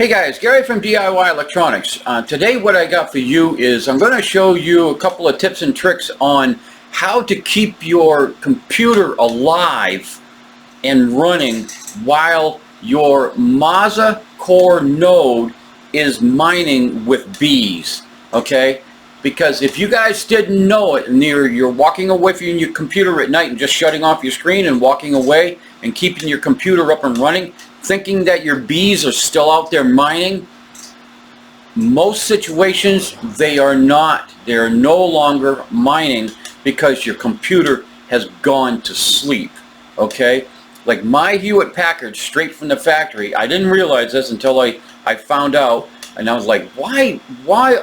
Hey guys, Gary from DIY Electronics. Today what I got for you is I'm going to show you a couple of tips and tricks on how to keep your computer alive and running while your Maza Core Node is mining with bees. Okay? Because if you guys didn't know it and you're walking away from your computer at night and just shutting off your screen and walking away and keeping your computer up and running, thinking that your bees are still out there mining, most situations they are not. They are no longer mining because your computer has gone to sleep. Okay? Like my Hewlett-Packard straight from the factory, I didn't realize this until I found out, and I was like, why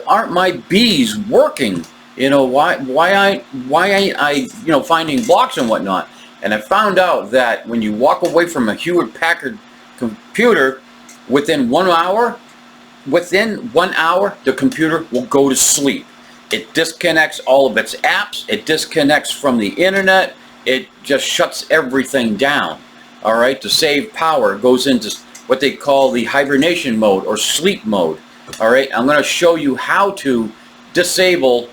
aren't my bees working? You know, why ain't I finding blocks and whatnot? And I found out that when you walk away from a Hewlett-Packard computer, within 1 hour, the computer will go to sleep. It disconnects all of its apps. It disconnects from the internet. It just shuts everything down. All right, to save power, it goes into what they call the hibernation mode or sleep mode. All right, I'm going to show you how to disable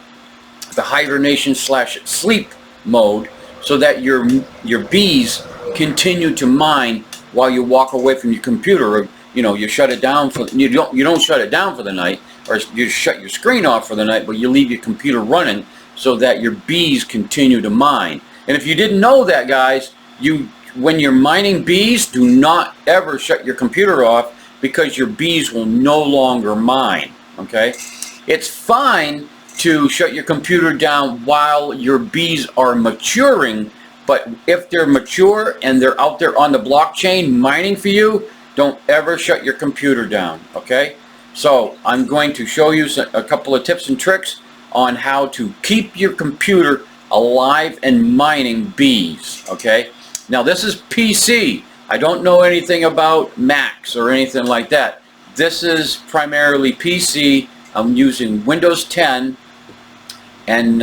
the hibernation / sleep mode so that your bees continue to mine while you walk away from your computer, or you shut it down for you don't shut it down for the night, or you shut your screen off for the night, but you leave your computer running so that your bees continue to mine. And if you didn't know that, guys, when you're mining bees, do not ever shut your computer off because your bees will no longer mine. Okay? It's fine to shut your computer down while your bees are maturing, but if they're mature and they're out there on the blockchain mining for you, don't ever shut your computer down. Okay? So I'm going to show you a couple of tips and tricks on how to keep your computer alive and mining bees. Okay? Now this is PC. I don't know anything about Macs or anything like that. This is primarily PC. I'm using Windows 10, and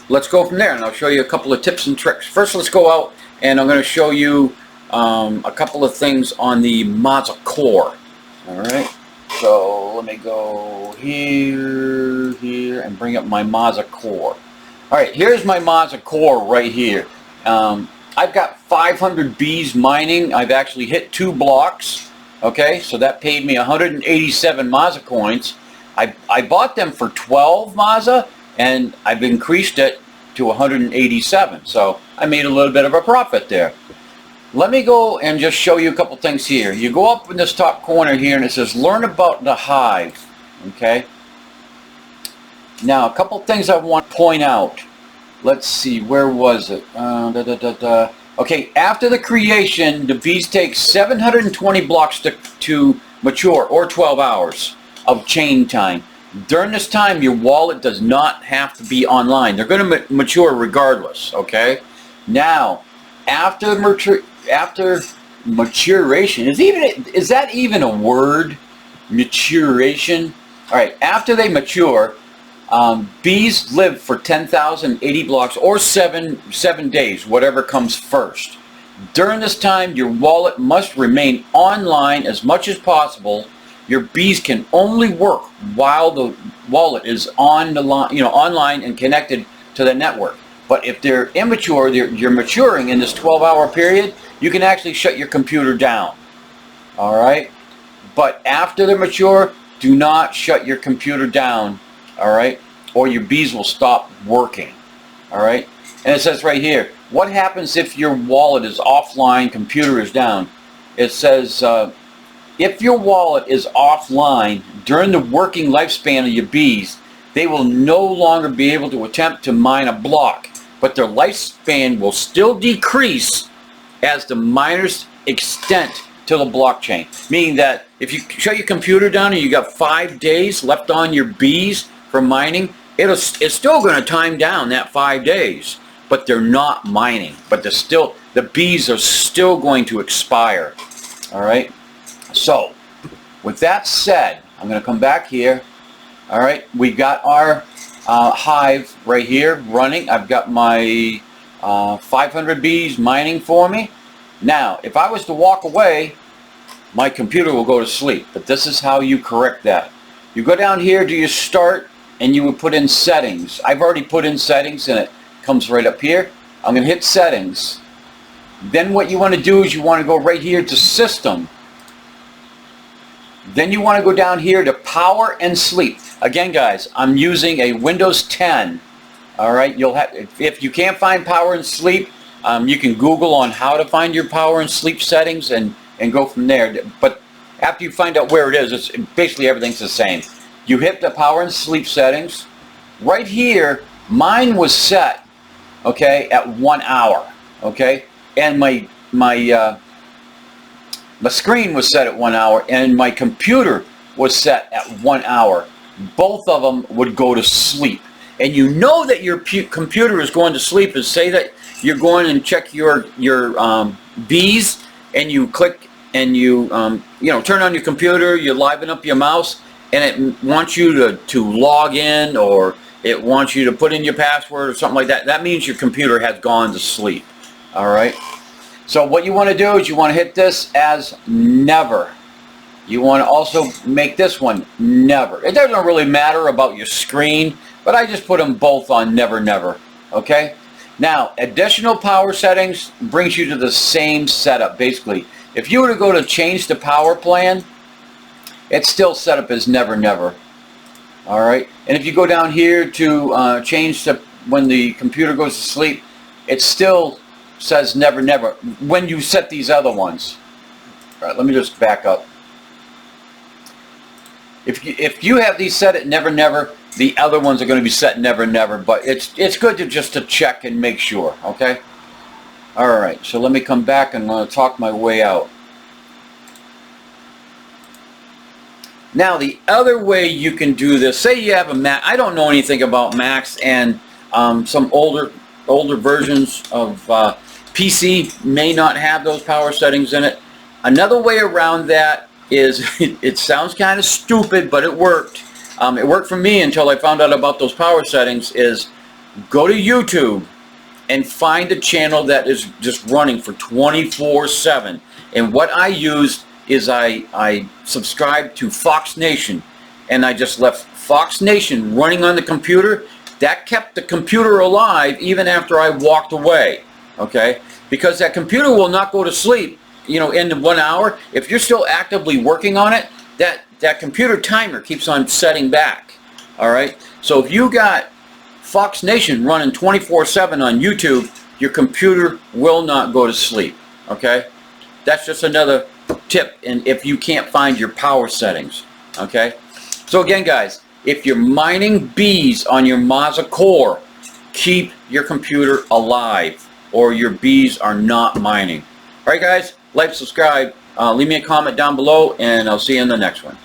let's go from there, and I'll show you a couple of tips and tricks. First, let's go out, and I'm going to show you a couple of things on the Maza Core. All right. So let me go here, and bring up my Maza Core. All right. Here's my Maza Core right here. I've got 500 bees mining. I've actually hit 2 blocks. Okay, so that paid me 187 Maza coins. I bought them for 12 Maza, and I've increased it to 187. So I made a little bit of a profit there. Let me go and just show you a couple things here. You go up in this top corner here, and it says Learn about the Hive. Okay. Now, a couple things I want to point out. Let's see, where was it? Okay, after the creation, the bees take 720 blocks to mature, or 12 hours of chain time. During this time, your wallet does not have to be online. They're going to mature regardless, okay? Now, after maturation, is that even a word? Maturation? All right, after they mature, bees live for 10,080 blocks or seven days, whatever comes first. During this time, your wallet must remain online as much as possible. Your bees can only work while the wallet is on the line, online and connected to the network. But if they're immature, you're maturing in this 12-hour period, you can actually shut your computer down. All right? But after they're mature, do not shut your computer down. All right, or your bees will stop working. All right, and it says right here, what happens if your wallet is offline, computer is down? It says if your wallet is offline during the working lifespan of your bees, they will no longer be able to attempt to mine a block, but their lifespan will still decrease as the miners extend to the blockchain. Meaning that if you shut your computer down and you got 5 days left on your bees for mining, it's still going to time down that 5 days, but they're not mining. But the bees are still going to expire. All right. So, with that said, I'm going to come back here. All right, we got our hive right here running. I've got my 500 bees mining for me. Now, if I was to walk away, my computer will go to sleep. But this is how you correct that. You go down here to your start, and you would put in settings. I've already put in settings, and it comes right up here. I'm going to hit settings. Then what you want to do is you want to go right here to system. Then you want to go down here to power and sleep. Again, guys, I'm using a Windows 10. All right, you'll have, if you can't find power and sleep, you can Google on how to find your power and sleep settings and go from there. But after you find out where it is, it's basically everything's the same. You hit the power and sleep settings. Right here, mine was set, okay, at 1 hour, okay, and my screen was set at 1 hour, and my computer was set at 1 hour. Both of them would go to sleep. And you know that your computer is going to sleep is say that you're going and check your bees, and you click and you turn on your computer, you liven up your mouse, and it wants you to log in, or it wants you to put in your password or something like that. That means your computer has gone to sleep. All right. So what you want to do is you want to hit this as never. You want to also make this one never. It doesn't really matter about your screen, but I just put them both on never, never. Okay. Now, additional power settings brings you to the same setup. Basically, if you were to go to change the power plan, it's still set up as never, never. All right. And if you go down here to change to when the computer goes to sleep, it still says never, never when you set these other ones. All right. Let me just back up. If you have these set at never, never, the other ones are going to be set never, never. But it's good to just to check and make sure. Okay. All right. So let me come back and talk my way out. Now, the other way you can do this, say you have a Mac. I don't know anything about Macs, and some older versions of PC may not have those power settings in it. Another way around that is, it sounds kind of stupid, but it worked. It worked for me until I found out about those power settings, is go to YouTube and find a channel that is just running for 24/7. And what I used is I subscribed to Fox Nation, and I just left Fox Nation running on the computer. That kept the computer alive even after I walked away, okay? Because that computer will not go to sleep, in 1 hour. If you're still actively working on it, that computer timer keeps on setting back, all right? So if you got Fox Nation running 24/7 on YouTube, your computer will not go to sleep, okay? That's just another tip, and if you can't find your power settings, okay? So again, guys, if you're mining bees on your Maza Core, keep your computer alive, or your bees are not mining. All right, guys, like, subscribe, leave me a comment down below, and I'll see you in the next one.